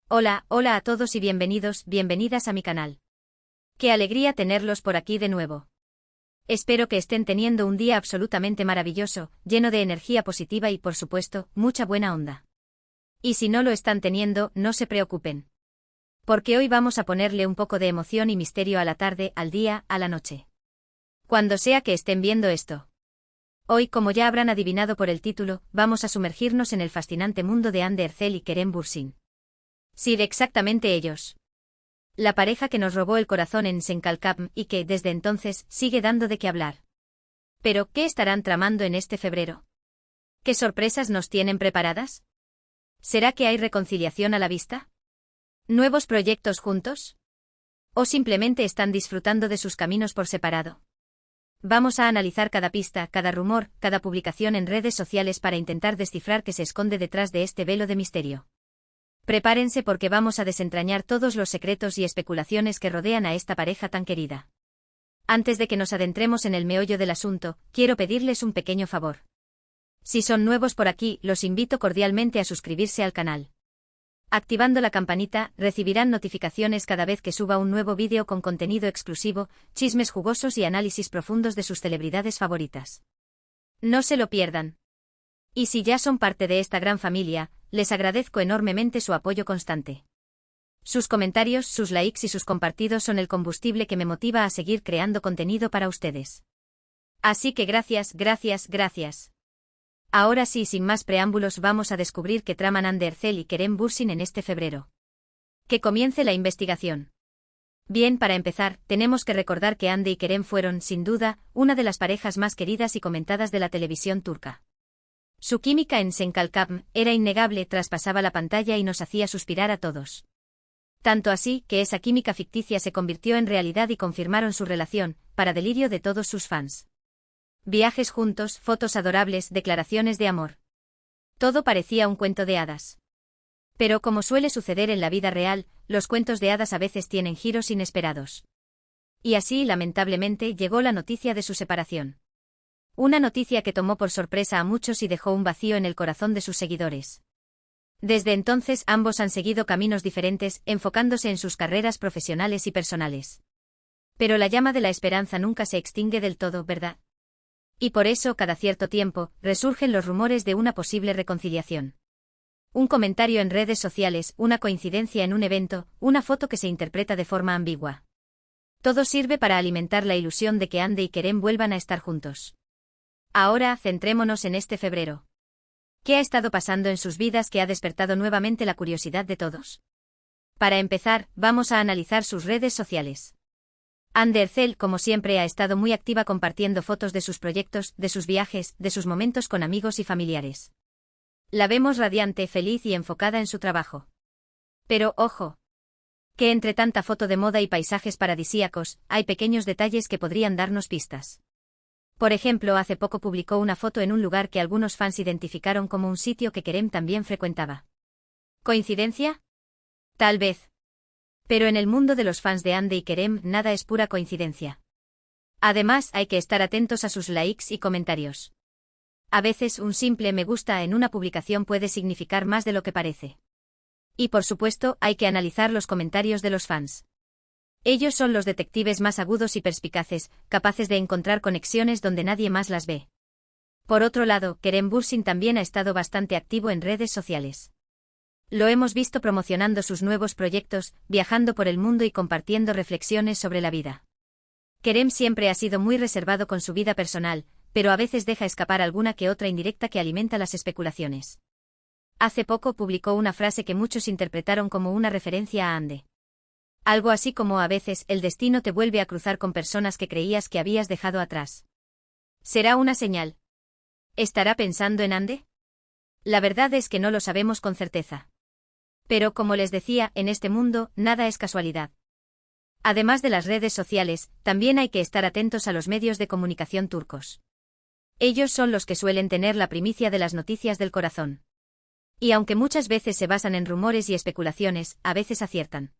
Hola, hola a todos y bienvenidos, bienvenidas a mi canal. Qué alegría tenerlos por aquí de nuevo. Espero que estén teniendo un día absolutamente maravilloso, lleno de energía positiva y, por supuesto, mucha buena onda. Y si no lo están teniendo, no se preocupen. Porque hoy vamos a ponerle un poco de emoción y misterio a la tarde, al día, a la noche. Cuando sea que estén viendo esto. Hoy, como ya habrán adivinado por el título, vamos a sumergirnos en el fascinante mundo de Hande Erçel y Kerem Bürsin. Sí, exactamente ellos. La pareja que nos robó el corazón en Senkalkam y que, desde entonces, sigue dando de qué hablar. Pero, ¿qué estarán tramando en este febrero? ¿Qué sorpresas nos tienen preparadas? ¿Será que hay reconciliación a la vista? ¿Nuevos proyectos juntos? ¿O simplemente están disfrutando de sus caminos por separado? Vamos a analizar cada pista, cada rumor, cada publicación en redes sociales para intentar descifrar qué se esconde detrás de este velo de misterio. Prepárense porque vamos a desentrañar todos los secretos y especulaciones que rodean a esta pareja tan querida. Antes de que nos adentremos en el meollo del asunto, quiero pedirles un pequeño favor. Si son nuevos por aquí, los invito cordialmente a suscribirse al canal. Activando la campanita, recibirán notificaciones cada vez que suba un nuevo vídeo con contenido exclusivo, chismes jugosos y análisis profundos de sus celebridades favoritas. No se lo pierdan. Y si ya son parte de esta gran familia, les agradezco enormemente su apoyo constante. Sus comentarios, sus likes y sus compartidos son el combustible que me motiva a seguir creando contenido para ustedes. Así que gracias, gracias, gracias. Ahora sí, sin más preámbulos, vamos a descubrir qué traman Hande Erçel y Kerem Bürsin en este febrero. Que comience la investigación. Bien, para empezar, tenemos que recordar que Hande y Kerem fueron, sin duda, una de las parejas más queridas y comentadas de la televisión turca. Su química en Senkalkam era innegable, traspasaba la pantalla y nos hacía suspirar a todos. Tanto así, que esa química ficticia se convirtió en realidad y confirmaron su relación, para delirio de todos sus fans. Viajes juntos, fotos adorables, declaraciones de amor. Todo parecía un cuento de hadas. Pero como suele suceder en la vida real, los cuentos de hadas a veces tienen giros inesperados. Y así, lamentablemente, llegó la noticia de su separación. Una noticia que tomó por sorpresa a muchos y dejó un vacío en el corazón de sus seguidores. Desde entonces ambos han seguido caminos diferentes, enfocándose en sus carreras profesionales y personales. Pero la llama de la esperanza nunca se extingue del todo, ¿verdad? Y por eso, cada cierto tiempo, resurgen los rumores de una posible reconciliación. Un comentario en redes sociales, una coincidencia en un evento, una foto que se interpreta de forma ambigua. Todo sirve para alimentar la ilusión de que Hande y Kerem vuelvan a estar juntos. Ahora, centrémonos en este febrero. ¿Qué ha estado pasando en sus vidas que ha despertado nuevamente la curiosidad de todos? Para empezar, vamos a analizar sus redes sociales. Hande Erçel, como siempre, ha estado muy activa compartiendo fotos de sus proyectos, de sus viajes, de sus momentos con amigos y familiares. La vemos radiante, feliz y enfocada en su trabajo. Pero, ojo, que entre tanta foto de moda y paisajes paradisíacos, hay pequeños detalles que podrían darnos pistas. Por ejemplo, hace poco publicó una foto en un lugar que algunos fans identificaron como un sitio que Kerem también frecuentaba. ¿Coincidencia? Tal vez. Pero en el mundo de los fans de Hande y Kerem, nada es pura coincidencia. Además, hay que estar atentos a sus likes y comentarios. A veces, un simple me gusta en una publicación puede significar más de lo que parece. Y por supuesto, hay que analizar los comentarios de los fans. Ellos son los detectives más agudos y perspicaces, capaces de encontrar conexiones donde nadie más las ve. Por otro lado, Kerem Bürsin también ha estado bastante activo en redes sociales. Lo hemos visto promocionando sus nuevos proyectos, viajando por el mundo y compartiendo reflexiones sobre la vida. Kerem siempre ha sido muy reservado con su vida personal, pero a veces deja escapar alguna que otra indirecta que alimenta las especulaciones. Hace poco publicó una frase que muchos interpretaron como una referencia a Hande. Algo así como: a veces el destino te vuelve a cruzar con personas que creías que habías dejado atrás. ¿Será una señal? ¿Estará pensando en Hande? La verdad es que no lo sabemos con certeza. Pero como les decía, en este mundo, nada es casualidad. Además de las redes sociales, también hay que estar atentos a los medios de comunicación turcos. Ellos son los que suelen tener la primicia de las noticias del corazón. Y aunque muchas veces se basan en rumores y especulaciones, a veces aciertan.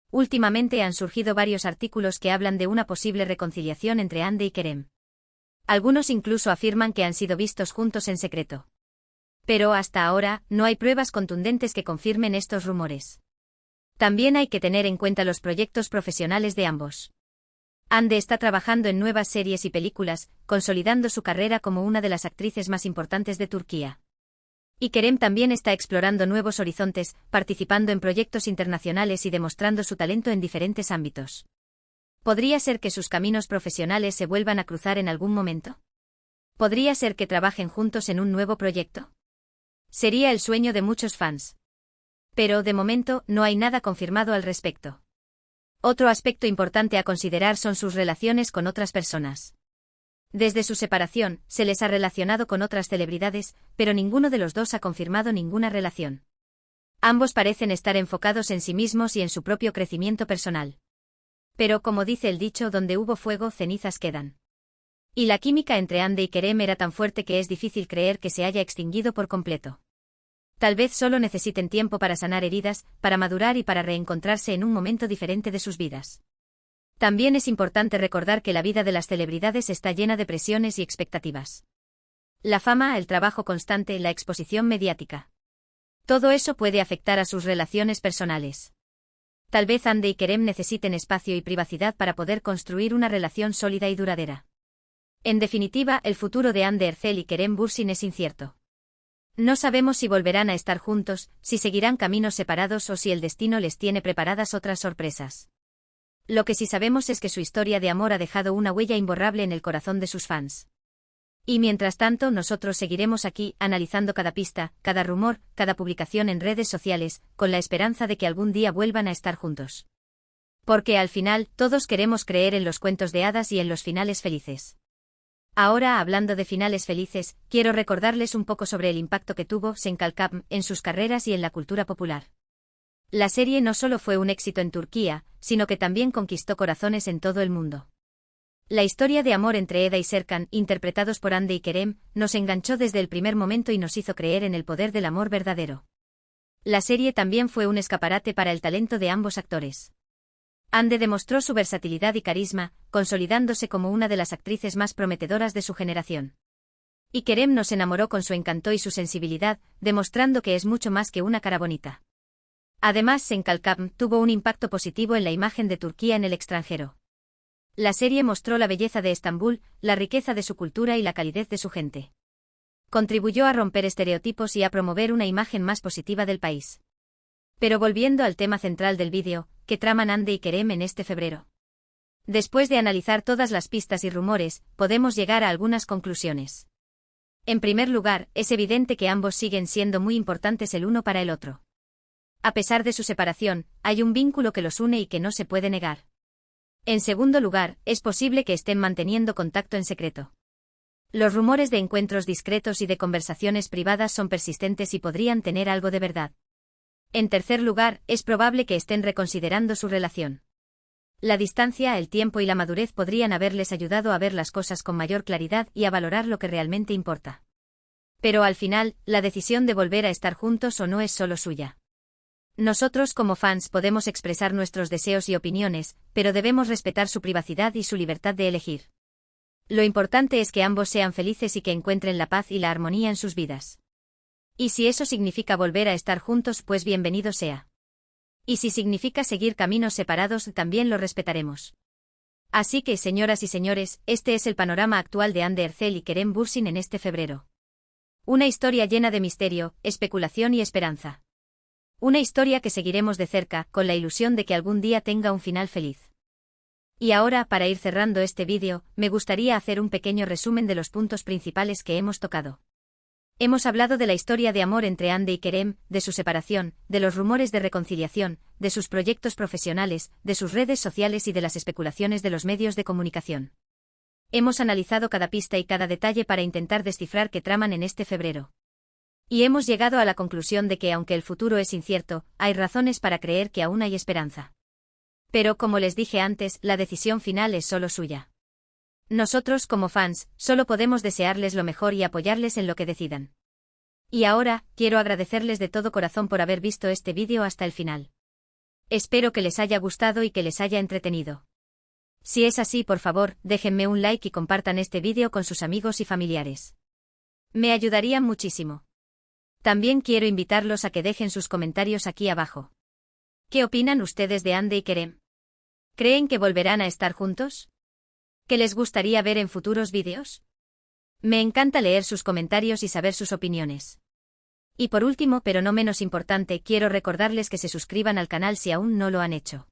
Últimamente han surgido varios artículos que hablan de una posible reconciliación entre Hande y Kerem. Algunos incluso afirman que han sido vistos juntos en secreto. Pero hasta ahora, no hay pruebas contundentes que confirmen estos rumores. También hay que tener en cuenta los proyectos profesionales de ambos. Hande está trabajando en nuevas series y películas, consolidando su carrera como una de las actrices más importantes de Turquía. Y Kerem también está explorando nuevos horizontes, participando en proyectos internacionales y demostrando su talento en diferentes ámbitos. ¿Podría ser que sus caminos profesionales se vuelvan a cruzar en algún momento? ¿Podría ser que trabajen juntos en un nuevo proyecto? Sería el sueño de muchos fans. Pero, de momento, no hay nada confirmado al respecto. Otro aspecto importante a considerar son sus relaciones con otras personas. Desde su separación, se les ha relacionado con otras celebridades, pero ninguno de los dos ha confirmado ninguna relación. Ambos parecen estar enfocados en sí mismos y en su propio crecimiento personal. Pero, como dice el dicho, donde hubo fuego, cenizas quedan. Y la química entre Hande y Kerem era tan fuerte que es difícil creer que se haya extinguido por completo. Tal vez solo necesiten tiempo para sanar heridas, para madurar y para reencontrarse en un momento diferente de sus vidas. También es importante recordar que la vida de las celebridades está llena de presiones y expectativas. La fama, el trabajo constante, la exposición mediática. Todo eso puede afectar a sus relaciones personales. Tal vez Hande y Kerem necesiten espacio y privacidad para poder construir una relación sólida y duradera. En definitiva, el futuro de Hande Erçel y Kerem Bürsin es incierto. No sabemos si volverán a estar juntos, si seguirán caminos separados o si el destino les tiene preparadas otras sorpresas. Lo que sí sabemos es que su historia de amor ha dejado una huella imborrable en el corazón de sus fans. Y mientras tanto, nosotros seguiremos aquí, analizando cada pista, cada rumor, cada publicación en redes sociales, con la esperanza de que algún día vuelvan a estar juntos. Porque al final, todos queremos creer en los cuentos de hadas y en los finales felices. Ahora, hablando de finales felices, quiero recordarles un poco sobre el impacto que tuvo Senkalkam en sus carreras y en la cultura popular. La serie no solo fue un éxito en Turquía, sino que también conquistó corazones en todo el mundo. La historia de amor entre Eda y Serkan, interpretados por Hande y Kerem, nos enganchó desde el primer momento y nos hizo creer en el poder del amor verdadero. La serie también fue un escaparate para el talento de ambos actores. Hande demostró su versatilidad y carisma, consolidándose como una de las actrices más prometedoras de su generación. Y Kerem nos enamoró con su encanto y su sensibilidad, demostrando que es mucho más que una cara bonita. Además, Senkalkam tuvo un impacto positivo en la imagen de Turquía en el extranjero. La serie mostró la belleza de Estambul, la riqueza de su cultura y la calidez de su gente. Contribuyó a romper estereotipos y a promover una imagen más positiva del país. Pero volviendo al tema central del vídeo, ¿qué traman Hande y Kerem en este febrero? Después de analizar todas las pistas y rumores, podemos llegar a algunas conclusiones. En primer lugar, es evidente que ambos siguen siendo muy importantes el uno para el otro. A pesar de su separación, hay un vínculo que los une y que no se puede negar. En segundo lugar, es posible que estén manteniendo contacto en secreto. Los rumores de encuentros discretos y de conversaciones privadas son persistentes y podrían tener algo de verdad. En tercer lugar, es probable que estén reconsiderando su relación. La distancia, el tiempo y la madurez podrían haberles ayudado a ver las cosas con mayor claridad y a valorar lo que realmente importa. Pero al final, la decisión de volver a estar juntos o no es solo suya. Nosotros como fans podemos expresar nuestros deseos y opiniones, pero debemos respetar su privacidad y su libertad de elegir. Lo importante es que ambos sean felices y que encuentren la paz y la armonía en sus vidas. Y si eso significa volver a estar juntos, pues bienvenido sea. Y si significa seguir caminos separados, también lo respetaremos. Así que, señoras y señores, este es el panorama actual de Hande Erçel y Kerem Bürsin en este febrero. Una historia llena de misterio, especulación y esperanza. Una historia que seguiremos de cerca, con la ilusión de que algún día tenga un final feliz. Y ahora, para ir cerrando este vídeo, me gustaría hacer un pequeño resumen de los puntos principales que hemos tocado. Hemos hablado de la historia de amor entre Hande y Kerem, de su separación, de los rumores de reconciliación, de sus proyectos profesionales, de sus redes sociales y de las especulaciones de los medios de comunicación. Hemos analizado cada pista y cada detalle para intentar descifrar qué traman en este febrero. Y hemos llegado a la conclusión de que aunque el futuro es incierto, hay razones para creer que aún hay esperanza. Pero como les dije antes, la decisión final es solo suya. Nosotros como fans, solo podemos desearles lo mejor y apoyarles en lo que decidan. Y ahora, quiero agradecerles de todo corazón por haber visto este vídeo hasta el final. Espero que les haya gustado y que les haya entretenido. Si es así, por favor, déjenme un like y compartan este vídeo con sus amigos y familiares. Me ayudarían muchísimo. También quiero invitarlos a que dejen sus comentarios aquí abajo. ¿Qué opinan ustedes de Hande y Kerem? ¿Creen que volverán a estar juntos? ¿Qué les gustaría ver en futuros vídeos? Me encanta leer sus comentarios y saber sus opiniones. Y por último, pero no menos importante, quiero recordarles que se suscriban al canal si aún no lo han hecho.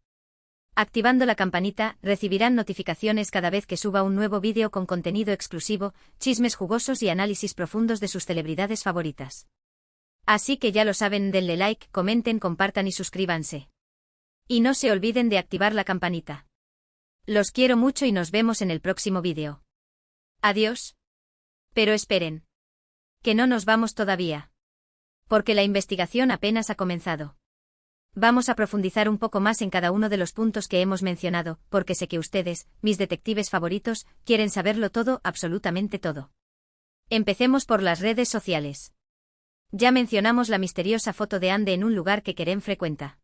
Activando la campanita, recibirán notificaciones cada vez que suba un nuevo vídeo con contenido exclusivo, chismes jugosos y análisis profundos de sus celebridades favoritas. Así que ya lo saben, denle like, comenten, compartan y suscríbanse. Y no se olviden de activar la campanita. Los quiero mucho y nos vemos en el próximo vídeo. Adiós. Pero esperen. Que no nos vamos todavía. Porque la investigación apenas ha comenzado. Vamos a profundizar un poco más en cada uno de los puntos que hemos mencionado, porque sé que ustedes, mis detectives favoritos, quieren saberlo todo, absolutamente todo. Empecemos por las redes sociales. Ya mencionamos la misteriosa foto de Hande en un lugar que Kerem frecuenta.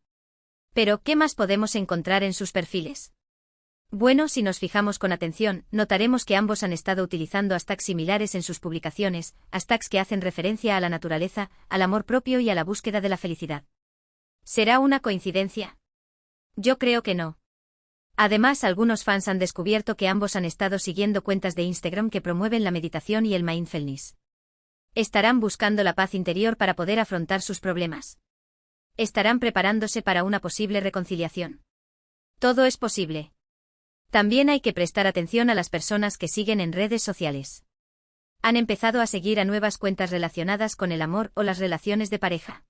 Pero, ¿qué más podemos encontrar en sus perfiles? Bueno, si nos fijamos con atención, notaremos que ambos han estado utilizando hashtags similares en sus publicaciones, hashtags que hacen referencia a la naturaleza, al amor propio y a la búsqueda de la felicidad. ¿Será una coincidencia? Yo creo que no. Además, algunos fans han descubierto que ambos han estado siguiendo cuentas de Instagram que promueven la meditación y el mindfulness. ¿Estarán buscando la paz interior para poder afrontar sus problemas? ¿Estarán preparándose para una posible reconciliación? Todo es posible. También hay que prestar atención a las personas que siguen en redes sociales. ¿Han empezado a seguir a nuevas cuentas relacionadas con el amor o las relaciones de pareja?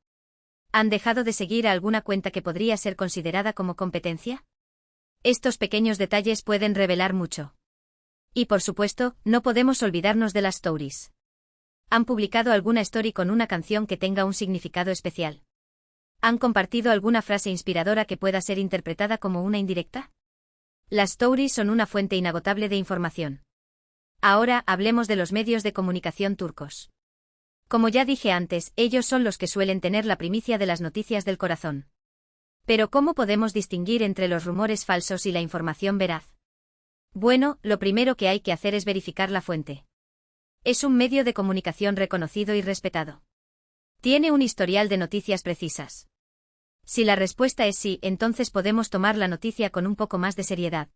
¿Han dejado de seguir a alguna cuenta que podría ser considerada como competencia? Estos pequeños detalles pueden revelar mucho. Y por supuesto, no podemos olvidarnos de las stories. ¿Han publicado alguna story con una canción que tenga un significado especial? ¿Han compartido alguna frase inspiradora que pueda ser interpretada como una indirecta? Las stories son una fuente inagotable de información. Ahora hablemos de los medios de comunicación turcos. Como ya dije antes, ellos son los que suelen tener la primicia de las noticias del corazón. Pero ¿cómo podemos distinguir entre los rumores falsos y la información veraz? Bueno, lo primero que hay que hacer es verificar la fuente. ¿Es un medio de comunicación reconocido y respetado? ¿Tiene un historial de noticias precisas? Si la respuesta es sí, entonces podemos tomar la noticia con un poco más de seriedad.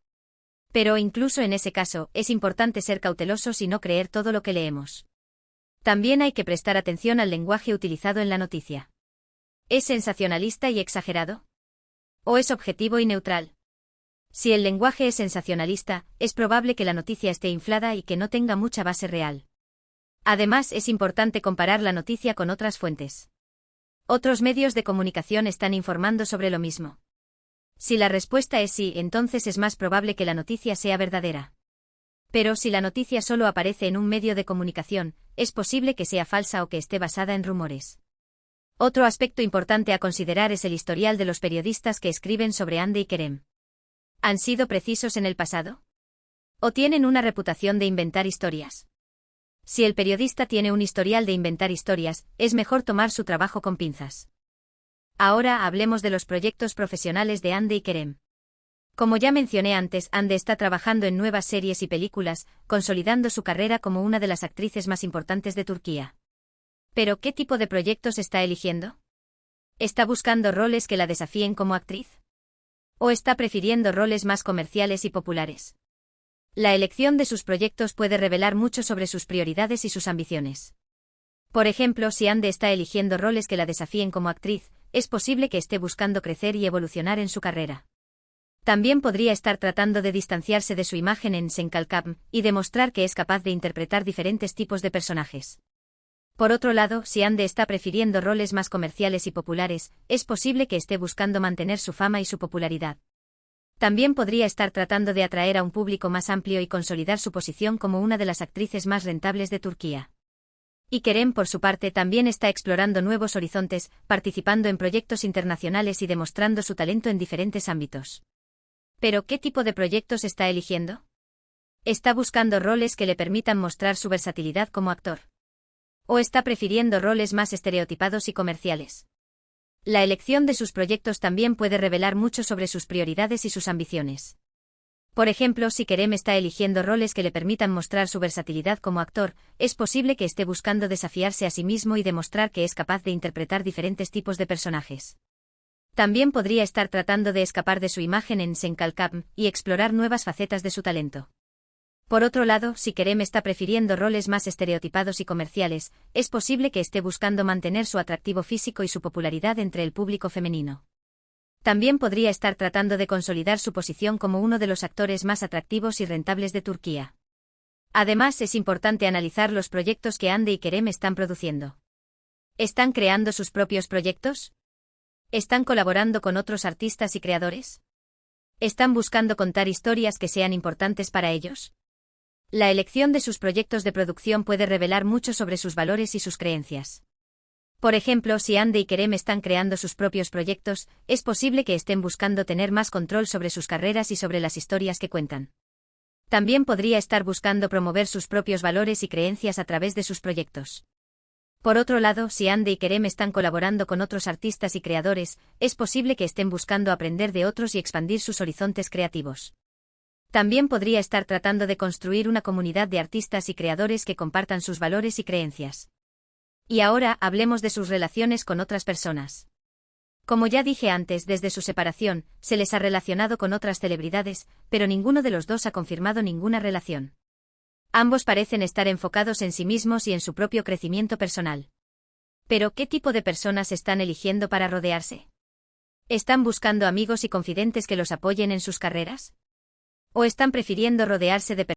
Pero incluso en ese caso, es importante ser cautelosos y no creer todo lo que leemos. También hay que prestar atención al lenguaje utilizado en la noticia. ¿Es sensacionalista y exagerado? ¿O es objetivo y neutral? Si el lenguaje es sensacionalista, es probable que la noticia esté inflada y que no tenga mucha base real. Además, es importante comparar la noticia con otras fuentes. Otros medios de comunicación están informando sobre lo mismo. Si la respuesta es sí, entonces es más probable que la noticia sea verdadera. Pero si la noticia solo aparece en un medio de comunicación, es posible que sea falsa o que esté basada en rumores. Otro aspecto importante a considerar es el historial de los periodistas que escriben sobre Hande y Kerem. ¿Han sido precisos en el pasado? ¿O tienen una reputación de inventar historias? Si el periodista tiene un historial de inventar historias, es mejor tomar su trabajo con pinzas. Ahora hablemos de los proyectos profesionales de Hande y Kerem. Como ya mencioné antes, Hande está trabajando en nuevas series y películas, consolidando su carrera como una de las actrices más importantes de Turquía. ¿Pero qué tipo de proyectos está eligiendo? ¿Está buscando roles que la desafíen como actriz? ¿O está prefiriendo roles más comerciales y populares? La elección de sus proyectos puede revelar mucho sobre sus prioridades y sus ambiciones. Por ejemplo, si Hande está eligiendo roles que la desafíen como actriz, es posible que esté buscando crecer y evolucionar en su carrera. También podría estar tratando de distanciarse de su imagen en Senkalkam y demostrar que es capaz de interpretar diferentes tipos de personajes. Por otro lado, si Hande está prefiriendo roles más comerciales y populares, es posible que esté buscando mantener su fama y su popularidad. También podría estar tratando de atraer a un público más amplio y consolidar su posición como una de las actrices más rentables de Turquía. Y Kerem, por su parte, también está explorando nuevos horizontes, participando en proyectos internacionales y demostrando su talento en diferentes ámbitos. ¿Pero qué tipo de proyectos está eligiendo? ¿Está buscando roles que le permitan mostrar su versatilidad como actor? ¿O está prefiriendo roles más estereotipados y comerciales? La elección de sus proyectos también puede revelar mucho sobre sus prioridades y sus ambiciones. Por ejemplo, si Kerem está eligiendo roles que le permitan mostrar su versatilidad como actor, es posible que esté buscando desafiarse a sí mismo y demostrar que es capaz de interpretar diferentes tipos de personajes. También podría estar tratando de escapar de su imagen en Senkalkam y explorar nuevas facetas de su talento. Por otro lado, si Kerem está prefiriendo roles más estereotipados y comerciales, es posible que esté buscando mantener su atractivo físico y su popularidad entre el público femenino. También podría estar tratando de consolidar su posición como uno de los actores más atractivos y rentables de Turquía. Además, es importante analizar los proyectos que Hande y Kerem están produciendo. ¿Están creando sus propios proyectos? ¿Están colaborando con otros artistas y creadores? ¿Están buscando contar historias que sean importantes para ellos? La elección de sus proyectos de producción puede revelar mucho sobre sus valores y sus creencias. Por ejemplo, si Hande y Kerem están creando sus propios proyectos, es posible que estén buscando tener más control sobre sus carreras y sobre las historias que cuentan. También podría estar buscando promover sus propios valores y creencias a través de sus proyectos. Por otro lado, si Hande y Kerem están colaborando con otros artistas y creadores, es posible que estén buscando aprender de otros y expandir sus horizontes creativos. También podría estar tratando de construir una comunidad de artistas y creadores que compartan sus valores y creencias. Y ahora, hablemos de sus relaciones con otras personas. Como ya dije antes, desde su separación, se les ha relacionado con otras celebridades, pero ninguno de los dos ha confirmado ninguna relación. Ambos parecen estar enfocados en sí mismos y en su propio crecimiento personal. Pero, ¿qué tipo de personas están eligiendo para rodearse? ¿Están buscando amigos y confidentes que los apoyen en sus carreras? ¿O están prefiriendo rodearse de personas